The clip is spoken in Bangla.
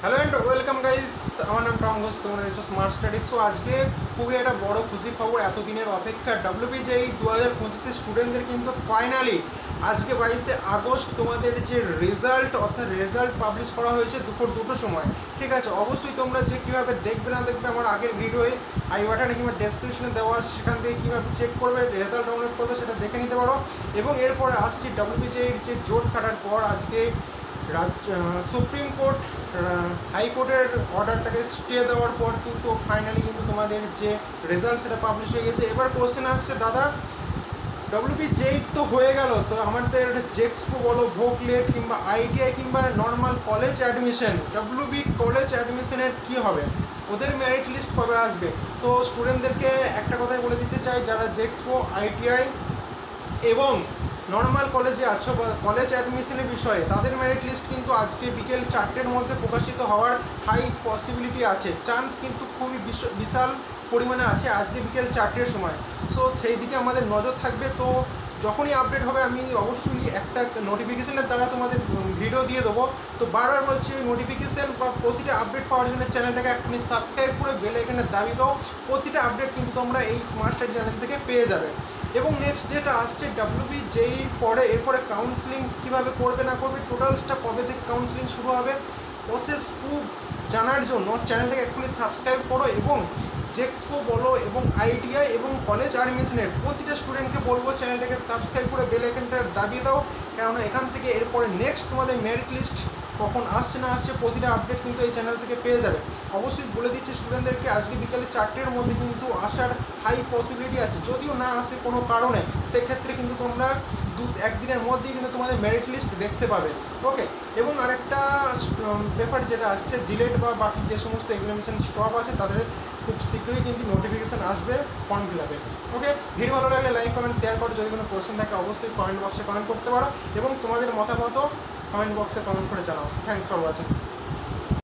হ্যালো অ্যান্ড ওয়েলকাম গাইস, আমার নাম টম ঘোষ, তোমরা দেখছো স্মার্ট স্টাডি। সো আজকে খুবই একটা বড় খুশির খবর, এতদিনের অপেক্ষা WPJEE 2025 স্টুডেন্টদের কিন্তু ফাইনালি আজকে 22শে আগস্ট তোমাদের যে রেজাল্ট অর্থাৎ রেজাল্ট পাবলিশ করা হয়েছে দুপুর 2টোর সময়। ঠিক আছে, অবশ্যই তোমরা যে কীভাবে দেখবে না দেখবে আমার আগের ভিডিওয়ে আই বাটনে কিংবা ডেসক্রিপশনে দেওয়া আছে, সেখান থেকে কীভাবে চেক করবে, রেজাল্ট ডাউনলোড করবে সেটা দেখে নিতে পারো। এবং এরপরে আসছি WPJEE যে জোট কাটার পর আজকে সুপ্রিম কোর্ট হাইকোর্টের অর্ডারটাকে স্টে দেওয়ার পর কিন্তু ফাইনালি কিন্তু তোমাদের যে রেজাল্ট সেটা পাবলিশ হয়ে গেছে। এবার কোশ্চেন আসছে, দাদা WPJEE তো হয়ে গেল, তো আমাদের জেক্সপো বলো, ভোকলেট কিংবা ITI কিংবা normal college admission, WB college অ্যাডমিশনের কী হবে, ওদের মেরিট লিস্ট কবে আসবে? তো স্টুডেন্টদেরকে একটা কথাই বলে দিতে চাই, যারা জেক্সপো, ITI এবং নর্মাল কলেজে আছো বা কলেজ অ্যাডমিশনের বিষয়ে, তাদের মেরিট লিস্ট কিন্তু আজকে বিকেল 4টের মধ্যে প্রকাশিত হওয়ার হাই পসিবিলিটি আছে, চান্স কিন্তু খুবই বিশাল পরিমাণে আছে আজকে বিকেল 4টের সময়। সো সেই দিকে আমাদের নজর থাকবে। তো যখনই আপডেট হবে আমি অবশ্যই একটা নোটিফিকেশনের দ্বারা তোমাদের ভিডিও দিয়ে দেবো। তো বারবার বলছি, নোটিফিকেশান বা প্রতিটা আপডেট পাওয়ার জন্য চ্যানেলটাকে এখনই সাবস্ক্রাইব করে বেল আইকনে দাবি দাও। প্রতিটা আপডেট কিন্তু তোমরা এই স্মার্ট স্টাডি চ্যানেল থেকে পেয়ে যাবে। এবং নেক্সট যেটা আসছে WPJEE পরে, এরপরে কাউন্সিলিং কীভাবে করবে না করবে, টোটালসটা কবে থেকে কাউন্সিলিং শুরু হবে, প্রসেস খুব জানার জন্য চ্যানেলটাকে এক্ষুনি সাবস্ক্রাইব করো। এবং জেক্সপো বলো এবং ITI এবং কলেজ অ্যাডমিশনের প্রতিটা স্টুডেন্টকে বলবো চ্যানেলটাকে সাবস্ক্রাইব করে বেল আইকনটা দাবিয়ে দাও, কেননা এখান থেকে এরপরে নেক্সট তোমাদের মেরিট লিস্ট কখন আসছে না আসছে প্রতিটা আপডেট কিন্তু এই চ্যানেল থেকে পেয়ে যাবে। অবশ্যই বলে দিচ্ছি স্টুডেন্টদেরকে, আজকে বিকালে 4টের মধ্যে কিন্তু আসার হাই পসিবিলিটি আছে। যদিও না আসে কোনো কারণে, সেক্ষেত্রে কিন্তু তোমরা একদিনের মধ্যেই কিন্তু তোমাদের মেরিট লিস্ট দেখতে পাবে। ওকে, এবং আরেকটা পেপার যেটা আসছে, জিলেট বা বাকি যে সমস্ত এক্সামিনেশন স্টপ আছে, তাদের খুব শীঘ্রই কিন্তু নোটিফিকেশান আসবে ফর্ম ফিল আপে। ওকে, ভিডিও ভালো লাগলে লাইক কমেন্ট শেয়ার করো, যদি কোনো কোয়েশ্চেন থাকে অবশ্যই কমেন্ট বক্সে কমেন্ট করতে পারো এবং তোমাদের মতামতও কমেন্ট বক্সে কমেন্ট করে জানাও। Thanks for watching.